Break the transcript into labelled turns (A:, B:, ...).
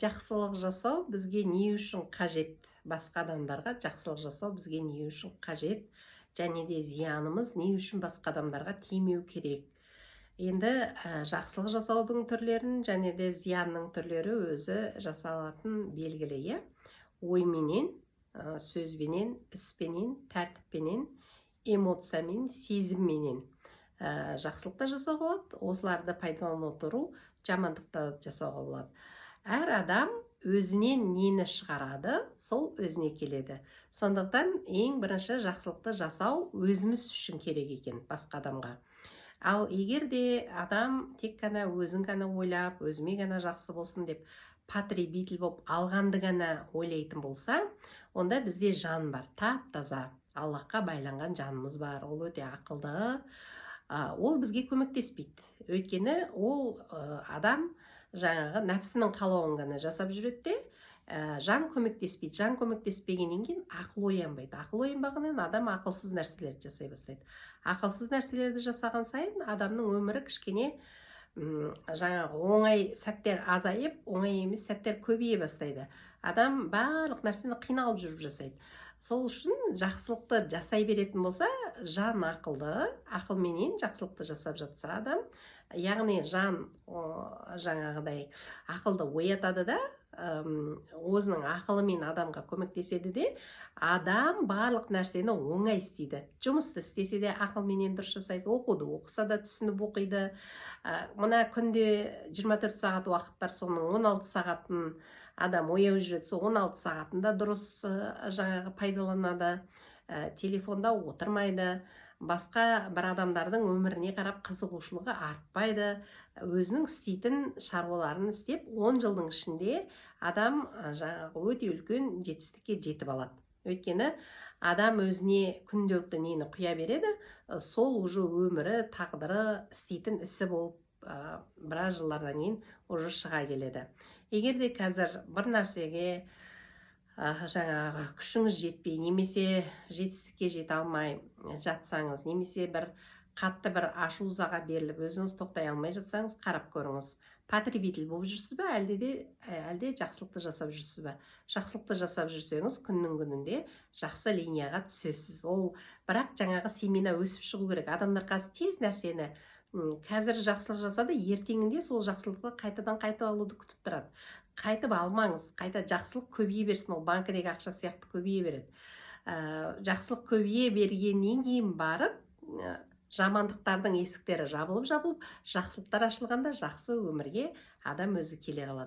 A: Жақсылық жасау бізге не үшін қажет? Басқа адамдарға жақсылық жасау бізге не үшін қажет? Және де зиянымыз не үшін басқа адамдарға тимеу керек? Енді жақсылық жасаудың түрлерін және де зиянның түрлері өзі жасалатын белгілі, иә? Ойменен, сөзбенен, іспенен, тәртіппенен, эмоциямен, сезімменен жақсылық та жасауға болады. Осыларды пайдалана отыру жамандықты жасауға болады. Әр адам өзінен нені шығарады, сол өзіне келеді. Сондықтан ең бірінші жақсылықты жасау өзіміз үшін керек екен басқа адамға. Ал егер де адам тек қана өзін ғана ойлап, өзіме ғана жақсы болсын деп потребитель болып алғанды ғана ойлайтын болса, онда бізде жан бар, тап-таза, Аллахқа байланған жанымыз бар. Ол өте ақылды. Ол бізге көмектеспейді. Өйткені ол адам жаңағы нәпсінің қалауын ғана жасап жүреді де, жан көмектеспейді. Жан көмектеспегеннен кейін ақыл оянбайды. Ақыл оянбағаннан адам ақылсыз нәрселерді жасай бастайды. Ақылсыз нәрселерді жасаған сайын адамның өмірі кішкене жаңағы оңай сәттер азайып, оңай емес сәттер көбейе бастайды. Адам барлық нәрсені қиналып жүріп жасайды. Сол үшін жақсылықты жасай беретін болса, жан ақылды, ақылменен жақсылықты жасап жатса адам, яғни жан жаңағыдай ақылды оятады да, өзінің ақылымен адамға көмектеседі де, адам барлық нәрсені оңай істейді. Жұмысты істесе де ақылменен дұрыс жасайды, оқуды оқыса да түсініп оқиды. Мына күнде 24 сағат уақыт бар, соның 16 сағатын адам ояу жүреді, сол 16 сағатында дұрыс жаңағы пайдаланады, телефонда отырмайды, басқа бір адамдардың өміріне қарап қызығушылығы артпайды, өзінің істейтін шаруаларын істеп 10 жылдың ішінде адам жаңағы өте үлкен жетістікке жетіп алады. Өйткені адам өзіне күнделікті нені құя береді, сол уже өмірі, тағдыры, істейтін ісі болып біраз жылдардан кейін уже шыға келеді. Егер де қазір бір нәрсеге жаңағы күшіңіз жетпей, немесе жетістікке жете алмай жатсаңыз, немесе бір қатты бір ашу-ызаға беріліп, өзіңіз тоқтай алмай жатсаңыз, қарап көріңіз. Потребитель болып жүрсіз бе, әлде жақсылықты жасап жүрсіз бе? Жақсылықты жасап жүрсеңіз, күннің күнінде жақсы линияға түсесіз. Ол бірақ жаңағы семена өсіп шығу керек. Адамдар қазір тез нәрсені қазір жақсылық жасады, ертеңінде сол жақсылықты қайтадан қайтып алуды күтіп тұрады. Қайтып алмаңыз, қайта жақсылық көбейе берсін, ол банкідегі ақша сияқты көбейе береді. Жақсылық көбейе бергеннен кейін барып, жамандықтардың есіктері жабылып, жақсылықтар ашылғанда жақсы өмірге адам өзі келе қалады.